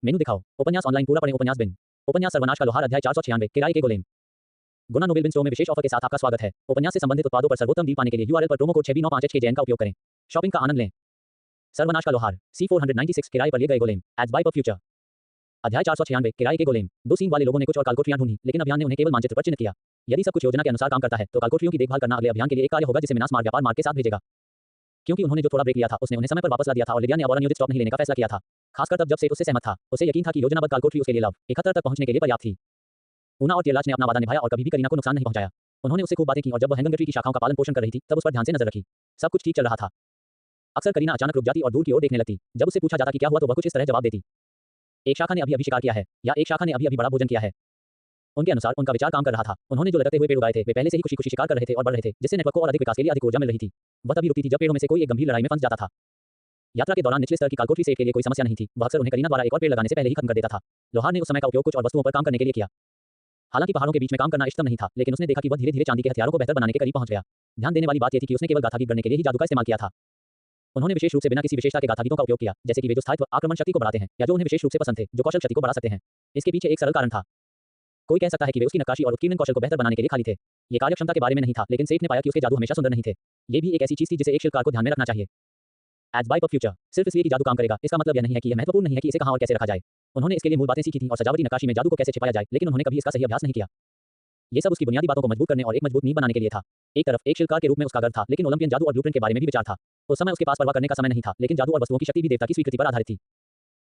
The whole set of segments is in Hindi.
मेनू दिखाओ। उपन्यास ऑनलाइन पूरा पढ़ें। उपन्यास बिन। उपन्यास सर्वनाश का लोहार अध्याय 496 किराए के गोलेम। गुना नोबेल बिन स्टोर में विशेष ऑफर के साथ आपका स्वागत है। उपन्यास से संबंधित उत्पादों पर सर्वोत्तम डील पाने के लिए यूआरएल पर प्रोमो कोड 6B95HKJN का उपयोग करें। शॉपिंग का आनंद लें। सर्वनाश का लोहार C496 किराए पर लिए गए गोलेम एज बाय पर फ्यूचर। अध्याय 496 किराए के गोलेम। दो सींग वाले लोगों ने कुछ और कालकोठरियां ढूंढी, लेकिन अभियान ने उन्हें केवल मानचित्र पर चिन्हित किया। यदि सब कुछ योजना के अनुसार काम करता है तो कालकोठरियों की देखभाल करना अगले अभियान के लिए एक कार्य होगा जिसे मिनास मार्ग व्यापार मार्ग के साथ भेजेगा। क्योंकि उन्होंने जो थोड़ा ब्रेक लिया था उसने उन्हें समय पर वापस ला दिया था और लिडिया ने अब और नियोजित स्टॉक नहीं लेने का फैसला किया था। खासकर तब जब से उससे सहमत था। उसे यकीन था कि योजनाबद्ध कालकोठरी उसके लिए लव 71 तक पहुंचने के लिए पर्याप्त थी। ऊना और टियरलाच ने अपना वादा निभाया और कभी भी करीना को नुकसान नहीं पहुंचाया। उन्होंने उससे खूब बातें की और जब वह हैंगंगट्री की शाखाओं का पालन पोषण कर रही थी तब उस पर ध्यान से नजर रखी। सब कुछ ठीक चल रहा था। अक्सर करीना अचानक रुक जाती और दूर की ओर देखने लगती। जब उससे पूछा जाता कि क्या हुआ तो वह कुछ इस तरह जवाब देती। एक शाखा ने अभी शिकार किया है, या एक शाखा ने अभी बड़ा भोजन किया है। उनके अनुसार उनका विचार काम कर रहा था। उन्होंने जो लटकते हुए पेड़ उगाए थे वे पहले से ही खुशी खुशी शिकार कर रहे थे और बढ़ रहे थे, जिससे नेटवर्क को और अधिक विकास के लिए अधिक ऊर्जा मिल रही थी। वह तभी रुकती थी जब पेड़ों में से कोई एक गंभीर लड़ाई में फंस जाता था। यात्रा के दौरान निचले स्तर की कालकोठरी सेट के लिए कोई समस्या नहीं थी। वह अक्सर उन्हें करीना द्वारा एक और पेड़ लगाने से पहले ही खत्म कर देता था। लोहार ने उस समय का उपयोग कुछ और वस्तुओं पर काम करने के लिए किया। हालांकि पहाड़ों के बीच में काम करना इष्टतम नहीं था, लेकिन उसने देखा कि वह धीरे-धीरे चांदी के हथियारों को बेहतर बनाने के करीब पहुंच गया। ध्यान देने वाली बात यह थी कि उसने केवल गाथा गीत गढ़ने के लिए ही जादू का इस्तेमाल किया था। उन्होंने विशेष रूप से बिना किसी विशेषता के गाथा गीतों का उपयोग किया, जैसे कि वे जो स्थायित्व आक्रमण शक्ति को बढ़ाते हैं या जो उन्हें विशेष रूप से पसंद थे, जो कौशल शक्ति को बढ़ा सकते हैं। इसके पीछे एक सरल कारण था। कोई कह सकता है कि वे उसकी नक्काशी और उत्कीर्णन कौशल को बेहतर बनाने के लिए खाली थे। ये कार्यक्षमता के बारे में नहीं था, लेकिन सेठ ने पाया कि उसके जादू हमेशा सुंदर नहीं थे। ये भी एक ऐसी चीज थी जिसे एक शिल्पकार को ध्यान में रखना चाहिए। एज बाय पर फ्यूचर। सिर्फ इसलिए कि जादू काम करेगा इसका मतलब यह नहीं है कि यह महत्वपूर्ण नहीं है कि इसे कहां और कैसे रखा जाए। उन्होंने इसके लिए मूल बातें सीखी थी और सजावटी नक्काशी में जादू को कैसे छिपाया जाए, लेकिन उन्होंने कभी इसका सही अभ्यास नहीं किया। ये सब उसकी बुनियादी बातों को मजबूत करने और एक मजबूत नींव बनाने के लिए था। एक तरफ एक शिल्पकार के रूप में उसका गर्व था, लेकिन ओलंपियन जादू और ब्लूप्रिंट के बारे में भी विचार था। उस समय उसके पास परवाह करने का समय नहीं था, लेकिन जादू और वस्तुओं की शक्ति भी देवता की स्वीकृति पर आधारित थी।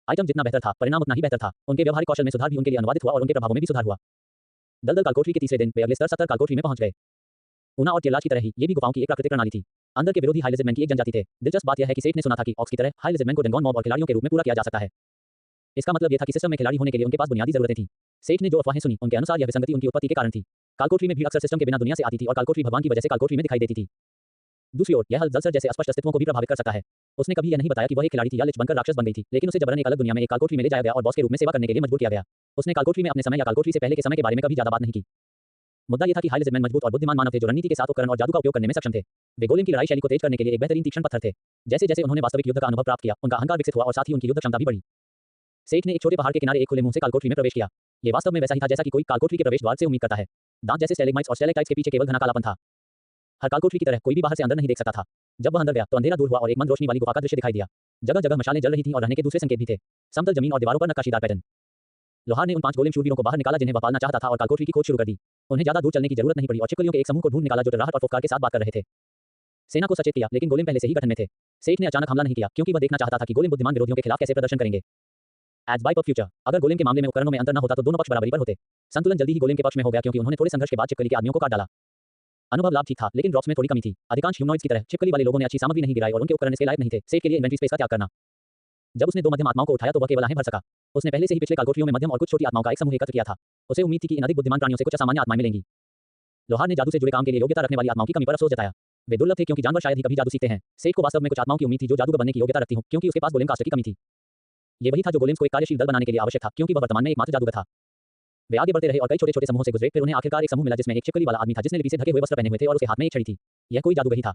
आइटम जितना बेहतर था, परिणाम उतना ही बेहतर था। उनके व्यवहारिक कौशल में सुधार भी उनके लिए अनुवादित हुआ और उनके प्रभावों में भी सुधार हुआ। दलदल कालकोठरी के तीसरे दिन वे अगले स्तर 70 कालकोठरी में पहुंच गए। ऊना और टियरलाच की तरह ही ये भी गुफाओं की एक प्राकृतिक प्रणाली थी। अंदर के विरोधी हाई लेजरमैन की एक जनजाति थे। दिलचस्प बात यह है कि सेठ ने सुना था कि ऑक्स की तरह हाई लेजरमैन को डेंगॉन मॉब और खिलाड़ियों के रूप में पूरा किया जा सकता है। इसका मतलब यह था कि सिस्टम में खिलाड़ी होने के लिए उनके पास बुनियादी जरूरतें थीं। सेठ ने जो अफवाहें सुनी उनके अनुसार यह विसंगति उनकी उत्पत्ति के कारण थी। कालकोठरी में भीड़ अक्सर सिस्टम के बिना दुनिया से आती थी और कालकोठरी भगवान की वजह से कालकोठरी में दिखाई देती थी। दूसरी ओर यह जलसर जैसे अस्पष्ट अस्तित्वों को भी प्रभावित कर सकता है। उसने कभी यह नहीं बताया कि वह एक खिलाड़ी थी या लिच बनकर राक्षस बन गई थी, लेकिन उसे जबरन एक अलग दुनिया में एक कालकोठरी में ले जाया गया और बॉस के रूप में सेवा करने के लिए मजबूर किया गया। उसने कालकोठरी में अपने समय या कालकोठरी से पहले के समय के बारे में कभी ज्यादा बात नहीं की। मुद्दा यह था कि हाई लेजरमैन मजबूत और बुद्धिमान मानव थे जो रणनीति के साथ उपकरण और जादू का उपयोग करने में सक्षम थे। वे गोलेम की लड़ाई शैली को तेज करने के लिए एक बेहतरीन तीक्ष्ण पत्थर थे। जैसे जैसे उन्होंने वास्तविक युद्ध का अनुभव प्राप्त किया, उनका अहंकार विकसित हुआ और साथ ही उनकी युद्ध क्षमता भी बढ़ी। सेठ ने एक छोटे पहाड़ के किनारे एक खुले मुंह से कालकोठरी में प्रवेश किया। ये वास्तव में वैसा ही था जैसा कि कोई कालकोठरी के प्रवेश द्वार से उम्मीद करता है। दांत जैसे स्टैलेग्माइट्स और स्टैलेक्टाइट्स के पीछे केवल घना कालापन था। हर कालकोठरी की तरह कोई भी बाहर से अंदर नहीं देख सकता था। जब वह अंदर गया तो अंधेरा दूर हुआ और एक मंद रोशनी वाली गुफा का दृश्य दिखाई दिया। जगह जगह मशालें जल रही थीं और रहने के दूसरे संकेत भी थे। समतल जमीन और दीवारों पर नक्काशीदार पैटर्न। लोहार ने उन 5 गोलेम शूरवीरों को बाहर निकाला जिन्हें वह पालना चाहता था और कालकोठरी की खोज शुरू कर दी। उन्हें ज्यादा दूर चलने की जरूरत नहीं पड़ी और छिपकलियों के एक समूह को ढूंढ निकाला जो डराहट और फुफकार के साथ बात कर रहे थे। सेना को सचेत किया, लेकिन गोलेम पहले से ही गठन में थे। सेठ ने अचानक हमला नहीं किया क्योंकि वह देखना चाहता था कि गोलेम बुद्धिमान विरोधियों के खिलाफ कैसे प्रदर्शन करेंगे। एज बाय पर फ्यूचर। अगर गोलेम के मामले में उपकरणों में अंतर न होता तो दोनों पक्ष बराबरी पर होते। संतुलन जल्दी ही गोलेम के पक्ष में हो गया क्योंकि उन्होंने थोड़े संघर्ष के बाद छिपकली के आदमियों को काट डाला। अनुभव लाभ ठीक था, लेकिन ड्रॉप्स में थोड़ी कमी थी। अधिकांश ह्यूमनॉइड्स की तरह छिपकली वाले लोगों ने अच्छी सामग्री नहीं गिराई और उनके उपकरण इसके लायक नहीं थे। सेठ के लिए इन्वेंट्री स्पेस का त्याग करना। जब उसने 2 मध्यम आत्माओं को उठाया तो वह केवल आहें भर सका। उसने पहले से ही पिछले कालकोठरियों में मध्यम और कुछ छोटी आत्माओं का एक समूह एकत्र किया था। उसे उम्मीद थी कि इन अधिक बुद्धिमान प्राणियों से कुछ असामान्य आत्माएं मिलेंगी। लोहार ने जादू से जुड़े काम के लिए योग्यता रखने वाली आत्माओं की कमी पर अफसोस जताया। वे दुर्लभ थे क्योंकि जानवर शायद ही कभी जादू सीखते हैं। सेठ को वास्तव में कुछ आत्माओं की उम्मीद थी जो जादूगर बनने की योग्यता रखती हों, क्योंकि उसके पास गोलेम कास्टर की कमी थी। ये वही था जो गोलेम्स को एक कार्यशील दल बनाने के लिए आवश्यक था, क्योंकि वह वर्तमान में एकमात्र जादूगर था। वे आगे बढ़ते रहे और कई छोटे-छोटे समूहों से गुजरे, फिर उन्हें आखिरकार एक समूह मिला जिसमें एक छिपकली वाला आदमी था जिसने लिपि से ढके हुए वस्त्र पहने हुए थे और उसके हाथ में एक छड़ी थी। यह कोई जादूगर ही था।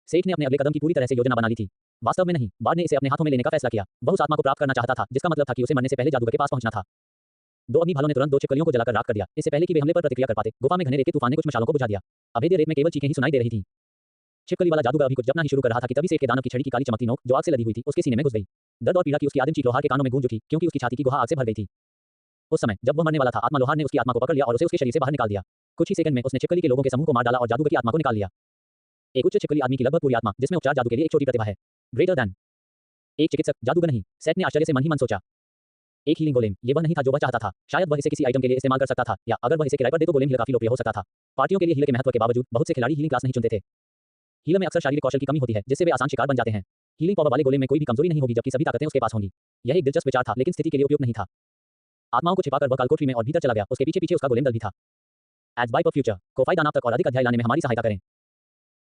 सेठ ने अपने अगले कदम की पूरी तरह से योजना बना ली थी। वास्तव में नहीं, बार्ड ने इसे अपने हाथों में लेने का फैसला किया। वह उस आत्मा को प्राप्त करना चाहता था, जिसका मतलब था कि उसे मरने से पहले जादूगर के पास पहुंचना था। 2 अग्नि भालों ने तुरंत 2 छिपकलियों को जलाकर राख कर दिया। इससे पहले कि वे हमले पर प्रतिक्रिया कर पाते, गुफा में घने रेत के तूफान ने कुछ मशालों को बुझा दिया। अभेद्य रेत में केवल चीखें ही सुनाई दे रही थीं। छिपकली वाला जादूगर अभी कुछ जपना ही शुरू कर रहा था कि तभी सेठ के दानव की छड़ी की काली चमकती नोक जो आग से लदी हुई थी उसके सीने में घुस गई। दर्द और पीड़ा की उसकी आदिम चीख लोहार के कानों में गूंज उठी, क्योंकि उसकी छाती की गुहा आग से भर गई थी। उस समय जब वह मरने वाला था, आत्मा लोहार ने उसकी आत्मा को पकड़ लिया और उसे उसके शरीर से बाहर निकाल दिया। कुछ ही सेकंड में उसने छिपकली के लोगों के समूह को मार डाला और जादूगर की आत्मा को निकाल लिया। एक उच्च छिपकली आदमी की लगभग पूरी आत्मा, जिसमें उपचार जादू के लिए एक छोटी प्रतिभा है। ग्रेटर दैन एक चिकित्सक, जादूगर नहीं। सेठ ने आश्चर्य से मन ही मन सोचा। एक हीलिंग गोलेम, ये वह नहीं था जो वह चाहता था। शायद वह इसे किसी आइटम के लिए इस्तेमाल कर सकता था, या अगर वह इसे किराए पर दे तो गोलेम हीलर काफी लोकप्रिय हो सकता था। पार्टियों के लिए हीलर के महत्व के बावजूद बहुत से खिलाड़ी हीलिंग क्लास नहीं चुनते थे। हीलर में अक्सर शारीरिक कौशल की कमी होती है, जिससे वे आसान शिकार बन जाते हैं। हीलिंग पावर वाले गोलेम में कोई भी कमजोरी नहीं होगी, जबकि सभी ताकतें उसके पास होंगी। यह एक दिलचस्प विचार था, लेकिन स्थिति के लिए उपयुक्त नहीं था। आत्माओं को छिपाकर वह कालकोठरी में और भीतर चला गया। उसके पीछे पीछे उसका गोलेम दल भी था। एज बाय पर फ्यूचर। कोफाई दानाव तक और अधिक अध्याय लाने में हमारी सहायता करें।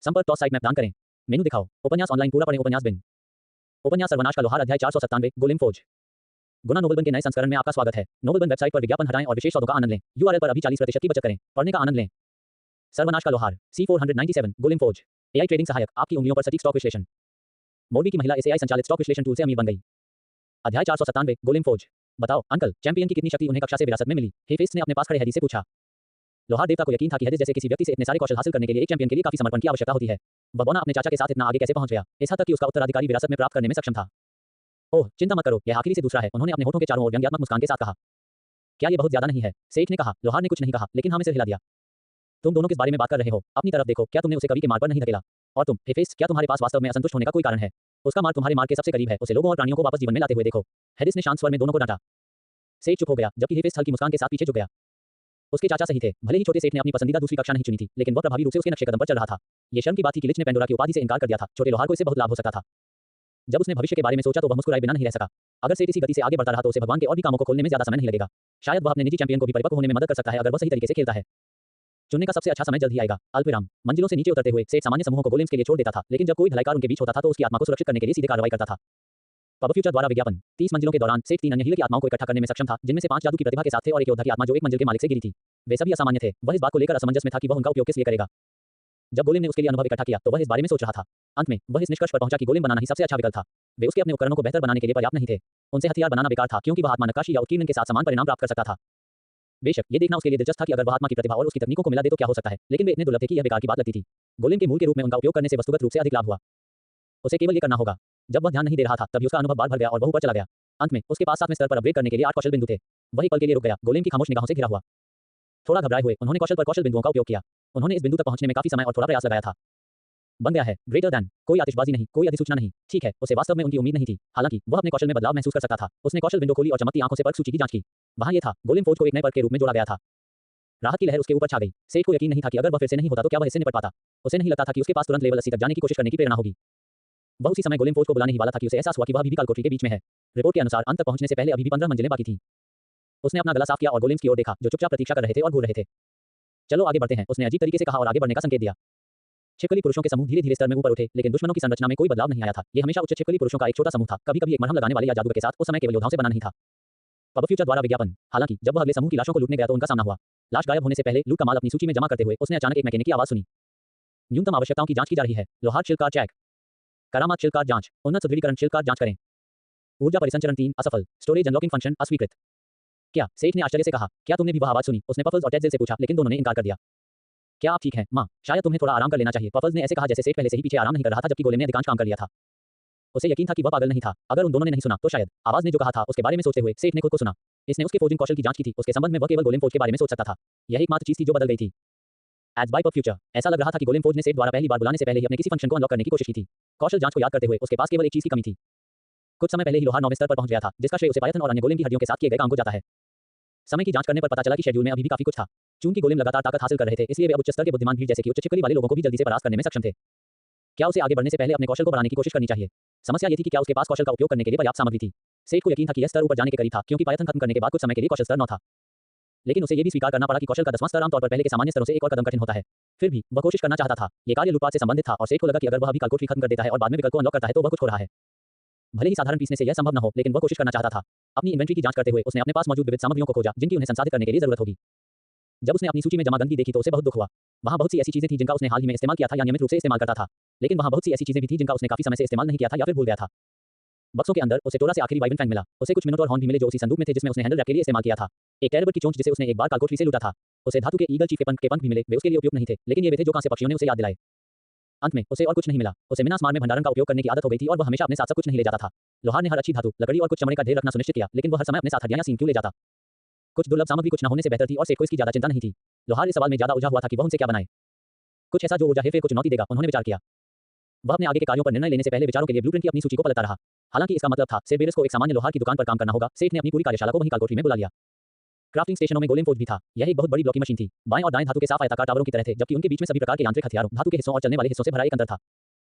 संपर्क टॉस साइट मैप दान करें। मेनू दिखाओ। उपन्यास ऑनलाइन पूरा पढ़ें। उपन्यास बिन। उपन्यास सर्वनाश का लोहार अध्याय 497 गोलेम फौज। गुना नोबेलबन के नए संस्करण में आपका स्वागत है। नोबेलबन वेबसाइट पर विज्ञापन हटाएं और विशेष सौदों का आनंद लें। यूआरएल पर अभी 40% की बचत करें। पढ़ने का आनंद लें। सर्वनाश का लोहार C497 गोलेम फौज। एआई ट्रेडिंग सहायक, आपकी उंगलियों पर सटीक स्टॉक विश्लेषण। मोरबी की महिला इस एआई संचालित स्टॉक विश्लेषण टूल से अमीर बन गई। अध्याय 497 गोलेम फौज। बताओ अंकल, चैंपियन की कितनी शक्ति उन्हें कक्षा से विरासत में मिली? हेफेस्ट ने अपने पास खड़े हेडिस से पूछा। लोहार देवता को यकीन था कि हेडिस जैसे किसी व्यक्ति से इतने सारे कौशल हासिल करने के लिए एक चैंपियन के लिए काफी समर्पण की आवश्यकता होती है। वह बोना अपने चाचा के साथ इतना आगे कैसे पहुंच गया, इस हद तक कि उसका उत्तराधिकारी विरासत में प्राप्त करने में सक्षम था। ओह, चिंता मत करो, यह आखिरी से दूसरा है। उन्होंने अपने होठों के चारों ओर व्यंग्यात्मक मुस्कान के साथ कहा। क्या ये बहुत ज्यादा नहीं है? सेठ ने कहा। लोहार ने कुछ नहीं कहा, लेकिन हाँ में सिर हिला दिया। तुम दोनों किस बारे में बात कर रहे हो? अपनी तरफ देखो, क्या तुमने उसे कवि के मार्ग पर नहीं धकेला? और तुम, हेफेस्ट, क्या तुम्हारे पास वास्तव में असंतुष्ट होने का कोई कारण है? उसका मार्ग तुम्हारे मार्ग के सबसे करीब है, उसे लोगों और प्राणियों को वापस जीवन में लाते हुए देखो। हेडिस ने शांत स्वर में दोनों को डांटा। सेठ चुप हो गया, जबकि हेफेस्ट हल्की मुस्कान के साथ पीछे झुक गया। उसके चाचा सही थे, भले ही छोटे सेठ ने अपनी पसंदीदा दूसरी कक्षा नहीं चुनी थी, लेकिन वह प्रभावी रूप से उसके नक्शे कदम पर चल रहा था। ये शर्म की बात थी कि लिच ने पेंडोरा की उपाधि से इनकार कर दिया था। छोटे लोहार को इससे बहुत लाभ हो सकता था। जब उसने भविष्य के बारे में सोचा तो वह मुस्कुराए बिना नहीं रह सका। अगर सेठ इसी गति से आगे बढ़ता रहा तो उसे भगवान के और भी कामों को खोलने में ज्यादा समय नहीं लगेगा। शायद वह अपने निजी चैंपियन को भी परिपक्व होने में मदद कर सकता है अगर वह सही तरीके से खेलता है। चुनने का सबसे अच्छा समय जल्द ही आएगा। अल्पविराम। मंजिलों से नीचे उतरते हुए सेठ सामान्य समूहों को गोलेम्स के लिए छोड़ देता था, लेकिन जब कोई भलाईकार उनके बीच होता था तो उसकी आत्मा को सुरक्षित करने के लिए सीधे कार्रवाई करता था। पब फ्यूचर द्वारा विज्ञापन। 30 मंजिलों के दौरान सेठ 3 अन्य हीलर की आत्माओं को इकट्ठा करने में सक्षम था, जिनमें से 5 जादू की प्रतिभा के साथ थे और एक योद्धा की आत्मा जो एक मंजिल के मालिक से गिरी थी। वे सभी असामान्य थे। वह इस बात को लेकर असमंजस में था कि वह उनका उपयोग किस लिए करेगा। जब गोलेम ने उसके लिए अनुभव इकट्ठा किया तो वह इस बारे में सोच रहा था। अंत में वह इस निष्कर्ष पर पहुंचा कि गोलेम बनाना ही सबसे अच्छा विकल्प था। वे उसके अपने उपकरणों को बेहतर बनाने के लिए पर्याप्त नहीं थे। उनसे हथियार बनाना बेकार था क्योंकि वह आत्मा नक्काशी या उत्कीर्णन के साथ समान परिणाम प्राप्त कर सकता था। बेशक ये देखना उसके लिए दिलचस्प था कि अगर वह आत्मा की प्रतिभा और उसकी तकनीकों को मिला दे तो क्या हो सकता है, लेकिन वे इतने दुर्लभ थे कि यह बेकार की बात लगती थी। गोलेम के मूल के रूप में उनका उपयोग करने से वस्तुगत रूप से अधिक लाभ हुआ। उसे केवल ये करना होगा। जब वह ध्यान नहीं दे रहा था तभी उसका अनुभव बार भर गया और वह ऊपर चला गया। अंत में उसके पास 7वें स्तर पर अपग्रेड करने के लिए 8 कौशल बिंदु थे। वह एक पल के लिए रुक गया, गोलेम की खामोश निगाहों से घिरा हुआ। थोड़ा घबराए हुए उन्होंने कौशल पर कौशल बिंदुओं का उपयोग किया। उन्होंने इस बिंदु तक पहुंचने में काफी समय और थोड़ा प्रयास लगाया था। बन गया है। Greater than. कोई आतिशबाजी नहीं, कोई अधिसूचना नहीं। ठीक है, उसे वास्तव में उनकी उम्मीद नहीं थी। हालांकि वह अपने कौशल में बदलाव महसूस कर सकता था। उसने कौशल विंडो खोली और चमकती आंखों से पर्क सूची की जांच की। वहां ये था, गोलेम फौज को एक नए पर्क के रूप में जोड़ा गया था। राहत की लहर उसके ऊपर छा गई। सेठ को यकीन नहीं था कि अगर वह फिर से नहीं होता तो क्या वह इससे निपट पाता। उसे नहीं लगता था कि उसके पास तुरंत लेवल 80 तक जाने की कोशिश करने की प्रेरणा होगी। वह उसी समय गोलेम फौज को बुलाने ही वाला था कि उसे एहसास हुआ कि वह अभी भी कालकोठरी के बीच में है। रिपोर्ट के अनुसार अंत तक पहुंचने से पहले अभी भी 15 मंजिलें बाकी थीं। उसने अपना गला साफ किया और गोलेम्स की ओर देखा, जो चुपचाप प्रतीक्षा कर रहे थे और घूर रहे थे। चलो आगे बढ़ते हैं, उसने अजीब तरीके से कहा और आगे बढ़ने का संकेत दिया। छिपकली पुरुषों के समूह धीरे-धीरे स्तर में ऊपर उठे, लेकिन दुश्मनों की संरचना में कोई बदलाव नहीं आया था। ये हमेशा उच्च छिपकली पुरुषों का एक छोटा समूह था, कभी-कभी एक मरहम लगाने वाले या जादूगर के साथ, उस समय केवल योद्धाओं से बना नहीं था। पब फ्यूचर द्वारा विज्ञापन। हालांकि जब वह अगले समूह की लाशों को लूटने गया तो उनका सामना हुआ। लाश गायब होने से पहले लूट का माल अपनी सूची में जमा करते हुए उसने अचानक एक मैकेनिक की आवाज सुनी। न्यूनतम आवश्यकताओं की जांच की जा रही है। लोहार शिल्पकार चेक। करामात शिल्पकार जांच। उन्नत सुदृढ़ीकरण शिल्पकार जांच करें। ऊर्जा परिसंचरण 3 असफल। स्टोरेज अनलॉकिंग फंक्शन अस्वीकृत। क्या? सेठ ने आश्चर्य से कहा। क्या तुमने भी वह आवाज सुनी? उसने पफल्स और टेटजेल से पूछा, लेकिन दोनों ने इनकार कर दिया। क्या आप ठीक हैं, माँ? शायद तुम्हें थोड़ा आराम कर लेना चाहिए। पफल्स ने ऐसे कहा जैसे सेठ पहले से ही पीछे आराम नहीं कर रहा था, जबकि गोलेम ने अधिकांश काम कर लिया था। उसे यकीन था कि वह पागल नहीं था। अगर उन दोनों ने नहीं सुना तो शायद आवाज ने जो कहा था उसके बारे में सोचते हुए सेठ ने खुद को सुना। इसने उसके फोजिंग कौशल की जांच की थी। उसके संबंध में वह केवल गोलेम फौज के बारे में सोच सकता था। यह एकमात्र चीज थी जो बदल गई थी। एज बाय पब फ्यूचर। ऐसा लग रहा था कि गोलेम फौज ने सेठ द्वारा पहली बार बुलाने से पहले ही अपने किसी फंक्शन को अनलॉक करने की कोशिश की थी। कौशल जांच को याद करते हुए उसके पास केवल एक चीज की कमी थी। कुछ समय पहले ही लोहार 9वें स्तर पर पहुंच गया था, जिसका श्रेय उसे पायथन और अन्य गोलेम की हड्डियों के साथ किए गए काम को जाता है। समय की जांच करने पर पता चला कि शेड्यूल में अभी भी काफी कुछ था। चूंकि गोलेम लगातार ताकत हासिल कर रहे थे, इसलिए वे अब उच्च स्तर के बुद्धिमान भीड़ जैसे कि उच्च छिपकली वाले लोगों को भी जल्दी से परास्त करने में सक्षम थे। क्या उसे आगे बढ़ने से पहले अपने कौशल को बढ़ाने की कोशिश करनी चाहिए? समस्या ये थी कि क्या उसके पास कौशल का उपयोग करने के लिए पर्याप्त सामग्री थी। सेठ को यकीन था कि यह स्तर ऊपर जाने के करीब था, क्योंकि पायथन खत्म करने के बाद कुछ समय के लिए कौशल स्तर 9 था। लेकिन उसे यह भी स्वीकार करना पड़ा कि कौशल का 10वां स्तर आमतौर पर पहले के सामान्य स्तरों से एक और कदम कठिन होता है। फिर भी वह कोशिश करना चाहता था। ये कार्य लूटपाट से संबंधित था और सेठ को लगा कि अगर वह अभी कालकोठरी खत्म कर देता है और बाद में विकल्प को अनलॉक करता है तो वह कुछ खो रहा है। भले ही साधारण पीसने से यह संभव न हो, लेकिन वह कोशिश करना चाहता था। अपनी इन्वेंट्री की जांच करते हुए उसने अपने पास मौजूद विविध सामग्रियों को खोजा, जिनकी उन्हें संसाधित करने के लिए जरूरत होगी। जब उसने अपनी सूची में जमा गंदगी देखी तो उसे बहुत दुख हुआ। वहां बहुत सी ऐसी चीजें थी जिनका उसने हाल ही में इस्तेमाल किया था या नियमित रूप से इस्तेमाल करता था, लेकिन वहां बहुत सी ऐसी चीजें भी थी जिनका उसने काफी समय से इस्तेमाल नहीं किया था या फिर भूल गया था। बक्सों के अंदर उसे टोरा से आखिरी वाइवन फैंग मिला। उसे कुछ मिनोटॉर हॉर्न भी मिले जो उसी संदूक में थे जिसमें उसने हैंडल रैप के लिए इस्तेमाल किया था। एक टेरेबर्ड की चोंच जिसे उसने एक बार कालकोठरी से लूटा था। उसे धातु के ईगल चीफ के पंख भी मिले। वे उसके लिए उपयुक्त नहीं थे, लेकिन ये वे थे जो कांस्य पक्षियों ने उसे याद दिलाए। अंत में उसे और कुछ नहीं मिला। उसे मिनास मार में भंडारण का उपयोग करने की आदत हो गई थी और वह हमेशा अपने साथ सब कुछ नहीं ले जाता था। लोहार ने हर अच्छी धातु, लकड़ी और कुछ चमड़े का ढेर रखना सुनिश्चित किया, लेकिन वह हर समय अपने साथ हड्डियां या सींग क्यों ले जाता? कुछ दुर्लभ सामग्री कुछ न होने से बेहतर थी और सेठ को इसकी ज्यादा चिंता नहीं थी। लोहार इस सवाल में ज्यादा उलझा हुआ था कि वह उनसे क्या बनाए। कुछ ऐसा जो ऊर्जा हेरफेर को चुनौती देगा, उन्होंने विचार किया। वह अपने आगे के कार्यों पर निर्णय लेने से पहले विचारों के लिए ब्लूप्रिंट की अपनी सूची को पलटता रहा। हालांकि इसका मतलब था सेरबेरस को एक सामान्य लोहार की दुकान पर काम करना होगा। सेठ ने अपनी पूरी कार्यशाला को वहीं कालकोठरी में बुला लिया। क्राफ्टिंग स्टेशनों में गोलेम फौज भी था। यह एक बहुत बड़ी ब्लॉकी मशीन थी। बाएं और दाएं धातु के साफ आयताकार टावरों की तरह थे, जबकि उनके बीच में सभी प्रकार के यांत्रिक हथियारों, धातु के हिस्सों और चलने वाले हिस्सों से भरा एक अंतर था।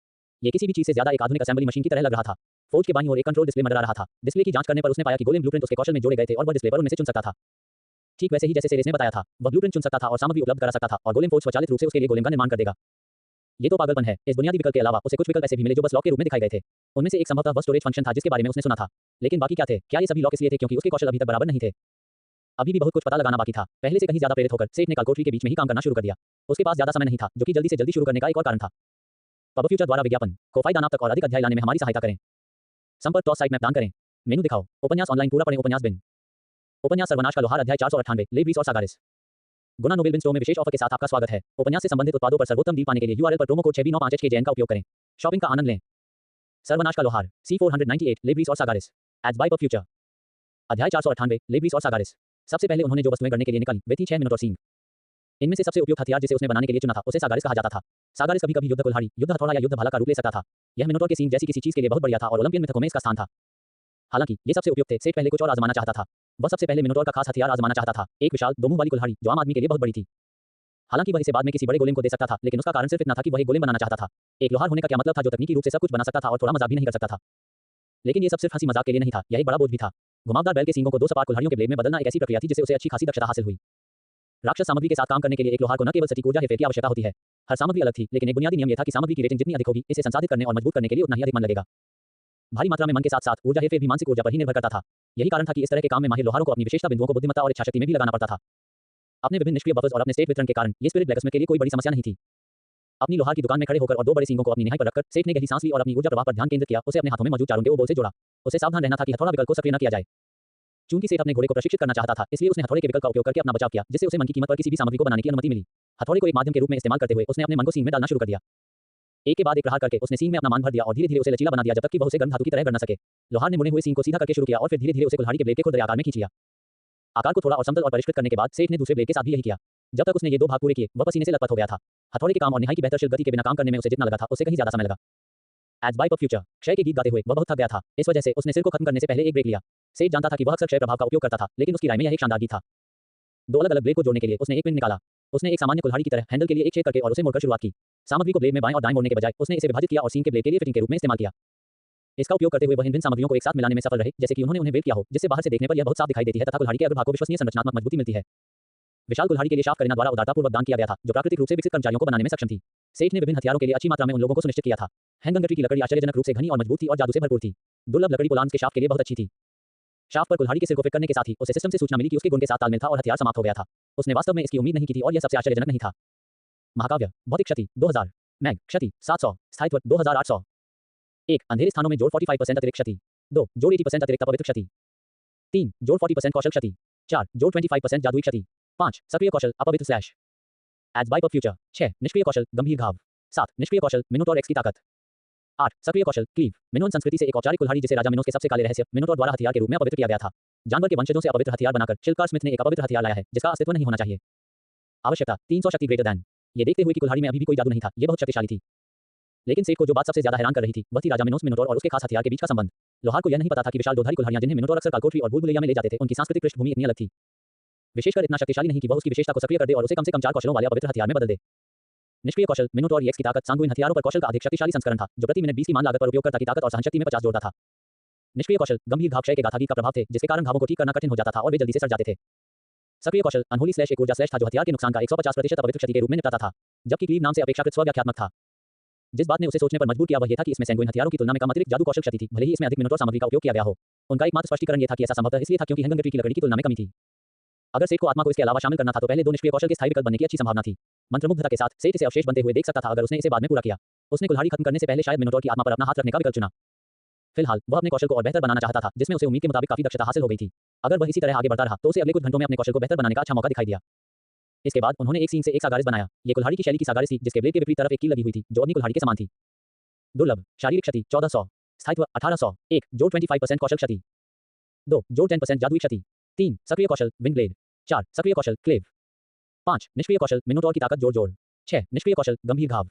ये किसी भी चीज से ज्यादा एक आधुनिक असेंबली मशीन की तरह लग रहा था। फौज के बाईं ओर एक कंट्रोल डिस्प्ले मंडरा रहा था। डिस्प्ले की जांच करने पर उसने पाया कि गोलेम ब्लूप्रिंट उसके कौशल में जोड़े गए थे और वह डिस्प्ले पर उनमें से चुन सकता था। ठीक वैसे ही जैसे सेरेस ने बताया था, वह ब्लूप्रिंट चुन सकता था और सामग्री उपलब्ध करा सकता था और गोलेम फौज स्वचालित रूप से उसके लिए गोलेम का निर्माण कर देगा। ये तो पागलपन है। इस बुनियादी विकल्प के अलावा उसे कुछ विकल्प ऐसे भी मिले जो बस लॉक के रूप में दिखाए गए थे। उनमें से एक संभवतः वह स्टोरेज फंक्शन था जिसके बारे में उसने सुना था। लेकिन बाकी क्या थे? क्या ये सभी लॉक इसलिए थे क्योंकि उसके कौशल अभी तक बराबर नहीं थे? अभी भी बहुत कुछ पता लगाना बाकी था। पहले से कहीं ज्यादा प्रेरित होकर सेठ ने कालकोठरी के बीच में ही काम करना शुरू कर दिया। उसके पास ज्यादा समय नहीं था, जो कि जल्दी से जल्दी शुरू करने का एक और कारण था। पब फ्यूचर द्वारा विज्ञापन। कोफाई दानाप तक और अधिक अध्याय लाने में हमारी सहायता करें। संपर्क टॉस साइट मैप दान करें। मेनू दिखाओ। उपन्यास ऑनलाइन पूरा पढ़ें। उपन्यास बिन। उपन्यास सर्वनाश का लोहार अध्याय 498 लेब्रिस और सागारिस। गुना नोबेल बिन स्टोर में विशेष ऑफर के साथ आपका स्वागत है। उपन्यास से संबंधित उत्पादों पर सर्वोत्तम डील पाने के लिए यूआरएल पर प्रोमो कोड 6B95HKJN का उपयोग करें। शॉपिंग का आनंद लें। सर्वनाश का लोहार C498 लेब्रिस और सागारिस एज बाय पर फ्यूचर। अध्याय 498 लेब्रिस और सागारिस। सबसे पहले उन्होंने जो वस्तुएं गढ़ने के लिए निकाली वे थी 6 मिनट और सींग। इनमें से सबसे उपयुक्त हथियार जिसे उसने बनाने के लिए चुना था उसे सागारिस कहा जाता था। सागारिस कभी कभी युद्ध कुल्हाड़ी, युद्ध हथौड़ा या युद्ध भाला का रूप ले सकता था। यह मिनोटोर के सींग जैसी किसी चीज के लिए बहुत बढ़िया था और ओलंपियन मिथकों में इसका स्थान था। हालांकि ये सबसे उपयुक्त थे, सेठ पहले कुछ और आजमाना चाहता था। वह सबसे पहले मिनोटोर का खास हथियार आजमाना चाहता था, एक विशाल दो मुंह वाली कुल्हाड़ी जो आम आदमी के लिए बहुत बड़ी थी। हालांकि वह इसे बाद में किसी बड़े गोलेम को दे सकता था, लेकिन उसका कारण सिर्फ इतना था कि वह एक गोलेम बनाना चाहता था। एक लोहार होने का क्या मतलब था जो तकनीकी रूप से सब कुछ बना सकता था और थोड़ा मजाक भी नहीं कर सकता था। लेकिन ये सब सिर्फ हंसी मजाक के लिए नहीं था, यह एक बड़ा बोझ भी था। घुमावदार बैल के सींगों को दो सपाट कुल्हाड़ियों के ब्लेड में बदलना एक ऐसी प्रक्रिया थी जिससे उसे अच्छी खासी दक्षता हासिल हुई। राक्षस सामग्री के साथ काम करने के लिए एक लोहार को न केवल सटीक ऊर्जा हेरफेर की आवश्यकता होती है। हर सामग्री अलग थी, लेकिन एक बुनियादी नियम यह था कि सामग्री की रेटिंग जितनी अधिक होगी, इसे संसाधित करने और मजबूत करने के लिए उतना ही अधिक मन लगेगा। भारी मात्रा में मन के साथ साथ ऊर्जा हेरफेर भी मानसिक ऊर्जा पर ही निर्भर करता था। यही कारण था कि इस तरह के काम में माहिर लोहारों को अपनी विशेषता बिंदुओं को बुद्धिमत्ता और इच्छाशक्ति में भी लगाना पड़ता था। अपने विभिन्न निष्क्रिय बफर्स और अपने स्टेट वितरण के कारण ये स्पिरिट ब्लैकस्मिथ के लिए कोई बड़ी समस्या नहीं थी। अपनी लोहार की दुकान में खड़े होकर और दो बड़े सींगों को अपनी निहाई पर रखकर सेठ ने गहरी सांस ली और अपनी ऊर्जा प्रवाह पर ध्यान केंद्रित किया। उसे अपने हाथों में मौजूद चारों के ओबोल से जोड़ा। उसे सावधान रहना था कि हथौड़ा विकल्प को सक्रिय न किया जाए। चूंकि सेठ अपने घोड़े को प्रशिक्षित करना चाहता था, इसलिए उसने हथौड़े के विकल्प का उपयोग करके अपना बचाव किया, जिससे उसे मन की कीमत पर किसी भी सामग्री को बनाने की अनुमति मिली। हथौड़े को एक माध्यम के रूप में इस्तेमाल करते हुए उसने अपने मन को सींग में डालना शुरू कर दिया। एक के बाद एक प्रहार करके उसने सींग में अपना मान भर दिया और धीरे धीरे उसे लचीला बना दिया जब तक कि वह उसे गर्म धातु की तरह गढ़ न सके। लोहार ने मुड़े हुए सींग को सीधा करके शुरू किया और फिर धीरे धीरे उसे कुल्हाड़ी के ब्लेड के खुरदरे आकार में खींच लिया। आकार को थोड़ा और समतल और परिष्कृत करने के बाद सेठ ने दूसरे ब्लेड के साथ भी यही किया। जब तक उसने ये दो भाग पूरे किए, वह पसीने से लथपथ हो गया था। हथौड़े के काम और निहाई की बेहतर शिल्प गति के बिना काम करने में उसे जितना लगा था, उससे कहीं ज्यादा समय लगा। एज बाय पर फ्यूचर। क्षय के गीत गाते हुए वह बहुत थक गया था। इस वजह से उसने सिर को खत्म करने से पहले एक ब्रेक लिया। सेठ जानता था कि वह अक्सर क्षय प्रभाव का उपयोग करता था, लेकिन उसकी राय में यह एक शानदार गीत था। दो अलग अलग ब्लेड को जोड़ने के लिए उसने एक पिन निकाला। उसने एक सामान्य कुल्हाड़ी की तरह हैंडल के लिए एक छेद करके और उसे मोड़कर शुरुआत की। सामग्री को ब्लेड में बाएं और दाएं मोड़ने के बजाय उसने इसे विभाजित किया और सींग के ब्लेड के लिए फिटिंग के रूप में इस्तेमाल किया। इसका उपयोग करते हुए वह इन भिन्न सामग्रियों को एक साथ मिलाने में सफल रहे, जैसे कि उन्होंने उन्हें वेल्ड किया हो, जिससे बाहर से देखने पर यह बहुत साफ दिखाई देती है तथा कुल्हाड़ी के अग्रभाग को विश्वसनीय संरचनात्मक मजबूती मिलती है। विशाल कुल्हाड़ी के लिए शाफ्ट करीना द्वारा उदारतापूर्वक दान किया गया था, जो प्राकृतिक रूप से विकसित कर्मचारियों को बनाने में सक्षम थी। सेठ ने विभिन्न हथियारों के लिए अच्छी मात्रा में उन लोगों को सुनिश्चित किया था। हैंगंगट्री की लकड़ी आश्चर्यजनक रूप से घनी और मजबूत थी और जादू से भरपूर थी। दुर्लभ लकड़ी पोलांस के शाफ्ट के लिए बहुत अच्छी थी। शाफ्ट पर कुल्हाड़ी के सिर को फिट करने के साथ ही उसे सिस्टम से सूचना मिली कि उसके गुण के साथ तालमेल था और हथियार समाप्त हो गया था। उसने वास्तव में इसकी उम्मीद नहीं की थी और यह सबसे आश्चर्यजनक नहीं था। महाकाव्य। भौतिक क्षति 2000। मैग क्षति 700। स्थायित्व 2800। 1 अंधेरे स्थानों में जोड़ 45% अतिरिक्त क्षति। 2 जोड़ 80% अतिरिक्त अपवित्र क्षति। 3 जोड़ 40% कौशल क्षति। 4 जोड़ 25% जादुई क्षति। 5 सक्रिय कौशल अपवित्र स्लैश एज बाय पर फ्यूचर। 6 निष्क्रिय कौशल गंभीर घाव। 7 निष्क्रिय कौशल मिनोटोर एक्स की ताकत। 8 सक्रिय कौशल क्लीव। मिनोन संस्कृति से एक औपचारिक कुल्हाड़ी जिसे राजा मिनोस के सबसे काले रहस्य मिनोटोर द्वारा हथियार के रूप में अपवित्र किया गया था। जानवर के वंशजों से अपवित्र हथियार बनाकर शिल्पकार स्मिथ ने एक अपवित्र हथियार लाया है जिसका अस्तित्व नहीं होना चाहिए। आवश्यकता 300 शक्ति ग्रेटर दैन। ये देखते हुए कि कुल्हाड़ी में अभी भी कोई जादू नहीं था, ये बहुत शक्तिशाली थी। लेकिन सेठ को जो बात सबसे ज्यादा हैरान कर रही थी वह थी राजा मिनोस मिनोटोर और उसके खास हथियार के बीच का संबंध। लोहार को यह नहीं पता था कि विशाल दोधारी कुल्हाड़ियां जिन्हें मिनोटोर अक्सर कालकोठरी और भूलभुलैया में ले जाते थे, उनकी सांस्कृतिक पृष्ठभूमि इतनी अलग थी। विशेषकर इतना शक्तिशाली नहीं कि वह उसकी विशेषता को सक्रिय कर दे और उसे कम से कम 4 कौशलों वाले अपवित्र हथियार में बदल दे। निष्क्रिय कौशल मिनोटोर एक्स की ताकत सांगुइन हथियारों पर कौशल का अधिक शक्तिशाली संस्करण था, जो प्रति मिनट 20 की मान लागत पर उपयोगकर्ता की ताकत और सहनशक्ति में 50 जोड़ता था। निष्क्रिय कौशल गंभीर घाव क्षय के गाथागी का प्रभाव थे, जिसके कारण घावों को ठीक करना कठिन हो जाता था और वे जल्दी से सड़ जाते थे। सक्रिय कौशल अनहोली स्लैश एक ऊर्जा स्लैश था जो हथियार के नुकसान का 150% अपवित्र क्षति के रूप में निपटाता था, जबकि क्लीव नाम से अपेक्षाकृत स्वव्याख्यात्मक था। जिस बात ने उसे सोचने पर मजबूर किया वह यह था कि इसमें सैंगुइन हथियारों की तुलना में कम अतिरिक्त जादू कौशल क्षति थी, भले ही इसमें अधिक मिनोटोर सामग्री का उपयोग किया गया हो। उनका एकमात्र स्पष्टीकरण यह था कि ऐसा संभवतः इसलिए था क्योंकि हैंगंगट्री की लकड़ी की तुलना में कमी थी। अगर सेठ को आत्मा को इसके अलावा शामिल करना था तो पहले 2 निष्क्रिय कौशल के स्थायी विकल्प बनने की अच्छी संभावना थी। मंत्रमुग्धता के साथ सेठ इसे अवशेष बनते हुए देख सकता था अगर उसने इसे बाद में पूरा किया। उसने कुल्हाड़ी खत्म करने से पहले शायद मिनोटोर की आत्मा पर अपना हाथ रखने का विकल्प चुना। फिलहाल वह अपने कौशल को और बेहतर बनाना चाहता था, जिसमें उसे उम्मीद के मुताबिक काफी दक्षता हासिल हो गई थी। अगर वह इसी तरह आगे बढ़ता रहा तो उसे अगले कुछ घंटों में अपने कौशल को बेहतर बनाने का अच्छा मौका दिखाई दिया। इसके बाद उन्होंने एक सींग से एक सागारिस बनाया। ये कुल्हाड़ी की शैली की सागारिस थी, जिसके ब्लेड के विपरीत तरफ एक कील लगी हुई थी जो अपनी कुल्हाड़ी के समान थी। दुर्लभ शारीरिक क्षति 1400। स्थायित्व 1800। 1 जोड़ 25% कौशल क्षति। 2 जोड़ 10% जादुई क्षति। 3 सक्रिय कौशल विंड ब्लेड। 4 सक्रिय कौशल क्लेव। 5 निष्क्रिय कौशल मिनोटोर की ताकत जोड़। 6 निष्क्रिय कौशल गंभीर घाव।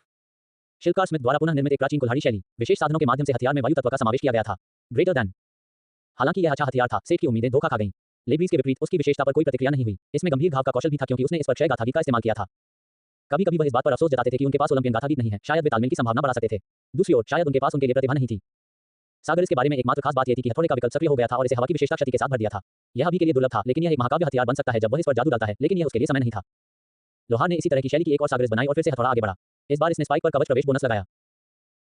शिल्पकार स्मिथ द्वारा पुनः निर्मित एक प्राचीन कुल्हाड़ी शैली। विशेष साधनों के माध्यम से हथियार में वायु तत्व का समावेश किया गया था। Greater than. हालांकि यह अच्छा हथियार था, सेठ की उम्मीदें धोखा खा गईं। लेब्रिस के विपरीत उसकी विशेषता पर कोई प्रतिक्रिया नहीं हुई। इसमें गंभीर घाव का कौशल भी था क्योंकि उसने इस पर क्षय गाथागी का इस्तेमाल किया था। कभी कभी वह इस बात पर अफसोस जताते थे कि उनके पास ओलंपियन गाथा गीत नहीं है, शायद वे तालमेल की संभावना बढ़ा सकते थे। दूसरी ओर शायद उनके पास उनके लिए प्रतिभा नहीं थी। सागारिस के बारे में एकमात्र खास बात यह थी कि हथौड़े का विकल्प सक्रिय हो गया था और इसे हवा की विशेषता क्षति के साथ भर दिया था। यह अभी के लिए दुर्लभ था, लेकिन यह एक महाकाव्य हथियार बन सकता है जब वह इस पर जादू डालता है, लेकिन यह उसके लिए समय नहीं था। लोहार ने इसी तरह की शैली की एक और सागारिस बनाई और फिर से हथौड़ा आगे बढ़ा। इस बार इसने स्पाइक पर कवच प्रवेश बोनस लगाया।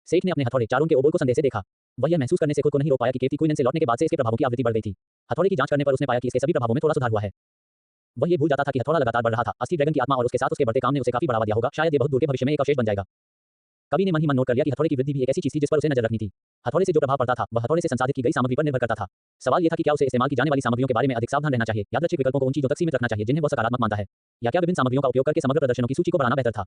सेठ ने अपने हथौड़े चारों के ओबोल को संदेह से देखा। वह यह महसूस करने से खुद को नहीं रोक पाया कि केवती क्वीन से लौटने के बाद से इसके प्रभावों की आवृत्ति बढ़ गई थी। हथौड़े की जांच करने पर उसने पाया कि इसके सभी प्रभावों में थोड़ा सुधार हुआ है। वह ये भूल जाता था कि हथौड़ा लगातार बढ़ रहा था। अस्थि ड्रैगन की आत्मा और उसके साथ उसके बढ़ते काम ने उसे काफी बढ़ावा दिया होगा। शायद ये बहुत दूर के भविष्य में एक अवशेष बन जाएगा। कवि ने मन ही मन नोट कर लिया कि हथौड़े की वृद्धि भी एक ऐसी चीज थी जिस पर उसे नजर रखनी थी। हथौड़े से जो प्रभाव पड़ता था वह हथौड़े से संसाधित की गई सामग्री पर निर्भर करता था। सवाल यह था कि क्या उसे इस्तेमाल की जाने वाली सामग्रियों के बारे में अधिक सावधान रहना चाहिए, यादृच्छिक विकल्पों को उन चीजों तक सीमित रखना चाहिए जिन्हें वह सकारात्मक मानता है, या क्या विभिन्न सामग्रियों का उपयोग करके समग्र प्रदर्शनों की सूची को बढ़ाना बेहतर था।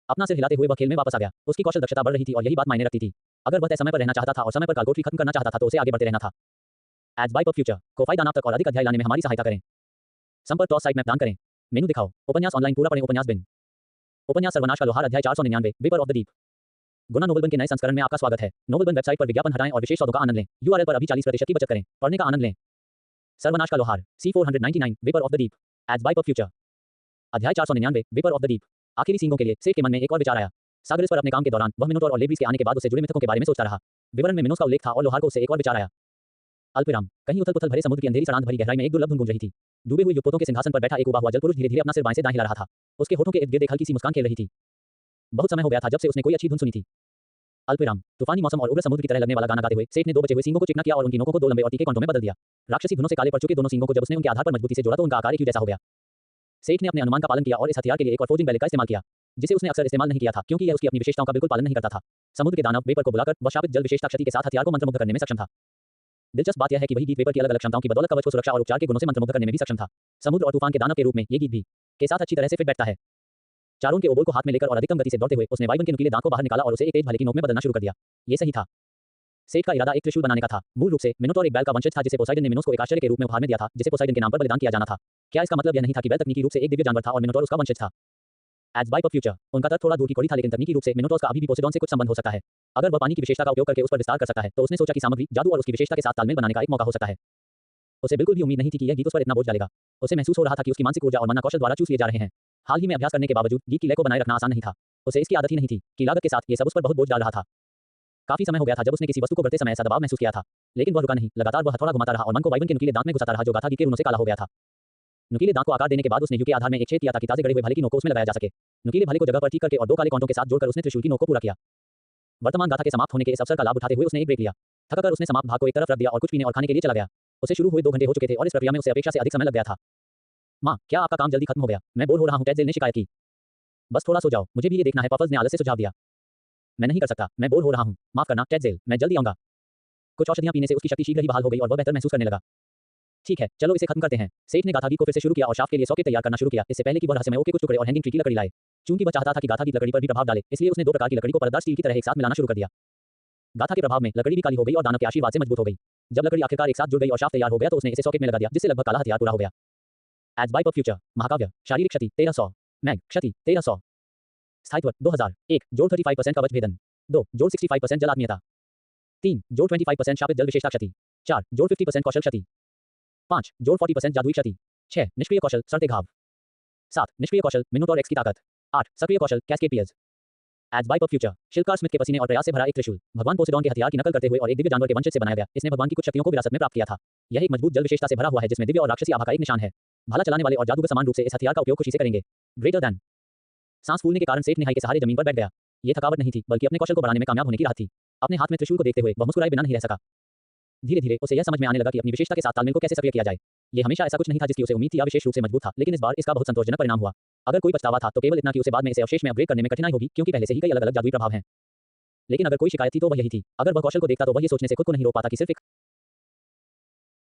अपना सिर हिलाते हुए वह खेल में वापस आ गया। उसकी कौशल दक्षता बढ़ रही थी और यही बात मायने रखती थी। अगर वह तय समय पर रहना चाहता था और समय पर कालकोठरी खत्म करना चाहता था तो उसे आगे बढ़ते रहना था। एड्स बाय फ्यूचर को फायदा नाप तक और अधिक अध्याय लाने में हमारी सहायता करें। संपर्क टॉस साइट में प्रदान करें। मेनू दिखाओ। उपन्यास ऑनलाइन पूरा पढ़ें। उपन्यास बिन। उपन्यास सर्वनाश का लोहार अध्याय 499 वेपर ऑफ द डीप। गुना नोबेलबन के नए संस्करण में आपका स्वागत है। नोबेलबन वेबसाइट पर विज्ञापन हटाएं और विशेष सौदों का आनंद लें। यूआरएल पर अभी 40% की बचत करें। पढ़ने का आनंद लें। सर्वनाश का लोहार C499 vapour of the deep. एड्स बाय फ्यूचर। अध्याय 499 वेपर ऑफ द डीप। आखिरी सींगों के लिए सेठ के मन में एक और विचार आया। सागर इस पर अपने काम के दौरान वह मिनोटोर और लेब्रिस के आने के बाद उससे जुड़े मिथकों के बारे में सोचता रहा। विवरण में मिनोस का उल्लेख था और लोहार को उससे एक और विचार आया। अल्पविराम। कहीं उथल-पुथल भरे समुद्र की अंधेरी सड़ांध भरी गहराई में एक दुर्लभ धुन गूंज रही थी। डूबे हुए युगपोतों के सिंहासन पर बैठा एक उबा हुआ जलपुरुष धीरे-धीरे अपना सिर बाएं से दाएं हिला रहा था। उसके होठों के इर्द-गिर्द एक हल्की सी मुस्कान खेल रही थी। बहुत समय हो गया था जब से उसने कोई अच्छी धुन सुनी थी। अल्पविराम। तूफानी मौसम और उग्र समुद्र की तरह लगने वाला गाना गाते हुए सेठ ने दो बचे हुए सींगों को चिकना किया और उनकी नोकों को दो लंबे और तीखे कंठों में बदल दिया। राक्षसी धुनों से काले पड़ चुके दोनों सींगों को जब उसने उनके आधार पर मजबूती से जोड़ा तो उनका आकार एक जैसा हो गया। सेठ ने अपने अनुमान का पालन किया और इस हथियार के लिए एक और फोर्जिंग बैले का इस्तेमाल किया, जिसे उसने अक्सर इस्तेमाल नहीं किया था क्योंकि यह उसकी अपनी विशेषताओं का बिल्कुल पालन नहीं करता था। समुद्र के दानव वेपर को बुलाकर वह शापित जल विशेषता क्षति के साथ हथियार को मंत्रमुग्ध करने में सक्षम था। दिलचस्प बात यह है कि वही गीत वेपर की अलग-अलग क्षमताओं की बदौलत कवच को सुरक्षा और उपचार के गुणों से मंत्रमुग्ध करने में भी सक्षम था। समुद्र और तूफान के दानव के रूप में ये गीत भी के साथ अच्छी तरह से फिट बैठता है। चारों के ओबोल को हाथ में लेकर और अधिकतम गति से दौड़ते हुए उसने वाइबन के नुकीले दांत को बाहर निकाला और उसे एक तेज भाले की नोक में बदलना शुरू कर दिया। ये सही था। सेठ का इरादा एक त्रिशूल बनाने का था। मूल रूप से मिनोटोर एक बैल का वंशज था जिसे पोसाइडन ने मिनोस को एक आश्चर्य के रूप में उपहार में दिया था, जिसे पोसाइडन के नाम पर बलिदान किया जाना था। क्या इसका मतलब यह नहीं था कि बैल तकनीकी रूप से एक दिव्य जानवर था और मिनोटोर उसका वंशज था? एड्स बाय फ्यूचर। उनका तर्क थोड़ा दूर की कड़ी था लेकिन तकनीकी रूप से मिनोटोर का अभी भी पोसेडॉन से कुछ संबंध हो सकता है। अगर वह पानी की विशेषता का उपयोग करके उस पर विस्तार कर सकता है तो उसने सोचा कि सामग्री, जादू और उसकी विशेषता के साथ तालमेल बनाने का एक मौका हो सकता है। उसे बिल्कुल भी उम्मीद नहीं थी कि यह गीत उस पर इतना बोझ डालेगा। उसे महसूस हो रहा था कि उसकी मानसिक ऊर्जा और मानव कौशल द्वारा चूस लिए जा रहे हैं। हाल ही में अभ्यास करने के बावजूद गीत की लय को बनाए रखना आसान नहीं था। उसे इसकी आदत ही नहीं थी कि लागत के साथ ये सब उस पर बहुत बोझ डाल रहा था। काफी समय हो गया था जब उसने किसी वस्तु को गढ़ते समय ऐसा दबाव महसूस किया था, लेकिन वह रुका नहीं। लगातार वह हथौड़ा घुमाता रहा और मन को वाइबन के नुकीले दांत में घुसाता रहा जो गाथा गीत के रुनों से काला हो गया था। नुकीले दांत को आकार देने के बाद उसने यू के आधार में एक छेद किया ताकि ताजे गड़े हुए भाले की नोक को उसमें लगाया जा सके। नुकीले भाले को जगह पर ठीक करके और दो काले कांटों के साथ जोड़कर उसने त्रिशूल की नोक को पूरा किया। वर्तमान गाथा के समाप्त होने के इस अवसर का लाभ उठाते हुए उसने एक ब्रेक लिया। थककर उसने समाप्त भाग को एक तरफ रख दिया और कुछ पीने और खाने के लिए चला गया। उसे शुरू हुए 2 घंटे हो चुके थे और इस प्रक्रिया में उसे अपेक्षा से अधिक समय लग गया था। माँ, क्या आपका काम जल्दी खत्म हो गया? मैं बोर हो रहा हूँ, टैटजेल ने शिकायत की। बस थोड़ा सो जाओ, मुझे भी ये देखना है, पफल्स ने आलस से सुझाव दिया। मैं नहीं कर सकता, मैं बोर हो रहा हूँ। माफ करना टैटजेल, मैं जल्दी आऊंगा। कुछ औषधियां पीने से उसकी शक्ति शीघ्र ही बहाल हो गई और वह बेहतर महसूस करने लगा। ठीक है, चलो इसे खत्म करते हैं। सेठ ने गाथा गीत को फिर से शुरू किया और शाफ्ट के लिए सॉकेट तैयार करना शुरू किया, इससे पहले कि वह रहस्यमय ओक के कुछ टुकड़े और हैंगिंग ट्री की लकड़ी लाए। चूंकि वह चाहता था कि गाथा गीत लकड़ी पर भी प्रभाव डाले, इसलिए उसने 2 प्रकार की लकड़ी को परतदार स्टील की तरह एक साथ मिलाना शुरू कर दिया। गाथा के प्रभाव में लकड़ी भी काली हो गई और दानव के आशीर्वाद से मजबूत हो गई। जब लकड़ी आखिरकार एक साथ जुड़ गई और शाफ्ट तैयार हो गया तो उसने इसे सॉकेट में लगा दिया, जिससे लगभग काला हथियार पूरा हो गया। एड्स बाय फ्यूचर। महाकाव्य। शारीरिक क्षति 1300। मैग क्षति 1300। स्थायित्व 2000। 1 जोड़ 35% कवच भेदन। 2 जोड़ 65% जल आत्मीयता। 3 जोड़ 25% शापित जल विशेषता क्षति। 4 जोड़ 50% कौशल क्षति। 5 जोड़ 40% जादुई क्षति। 6 निष्क्रिय कौशल सड़ते घाव। 7 निष्क्रिय कौशल मिनोटोर एक्स की ताकत। 8 सक्रिय कौशल cascade pierce. Aids bye future. शिल्पकार स्मिथ के पसीने और प्रयास से भरा एक त्रिशूल भगवान पोसेडॉन के हथियार की नकल करते हुए और एक दिव्य जानवर के वंशज से बनाया गया। इसने भगवान की कुछ शक्तियों को विरासत में प्राप्त किया था। यह एक मजबूत जल विशेषता से भरा हुआ है जिसमें दिव्य और राक्षसी आभा का एक निशान है। भाला चलाने वाले और जादूगर समान रूप से इस हथियार का उपयोग खुशी से करेंगे। Greater than. सांस फूलने के कारण सेठ निहाई के सहारे जमीन पर बैठ गया। ये थकावट नहीं थी बल्कि अपने कौशल को बढ़ाने में कामयाब होने की राहत थी। अपने हाथ में त्रिशूल को देखते हुए वह मुस्कुराए बिना नहीं रह सका। धीरे-धीरे उसे यह समझ में आने लगा कि अपनी विशेषता के साथ तालमेल को कैसे सक्रिय किया जाए। ये हमेशा ऐसा कुछ नहीं था जिसकी उसे उम्मीद थी या विशेष रूप से मजबूत था, लेकिन इस बार इसका बहुत संतोषजनक परिणाम हुआ। अगर कोई पछतावा था तो केवल इतना कि उसे बाद में इसे अवशेष में अपग्रेड करने में कठिनाई होगी क्योंकि पहले से ही कई अलग-अलग जादुई प्रभाव हैं। लेकिन अगर कोई शिकायत थी तो वह यही थी, अगर वह कौशल को देखता तो वह ये सोचने से खुद को नहीं रोक पाता कि सिर्फ एक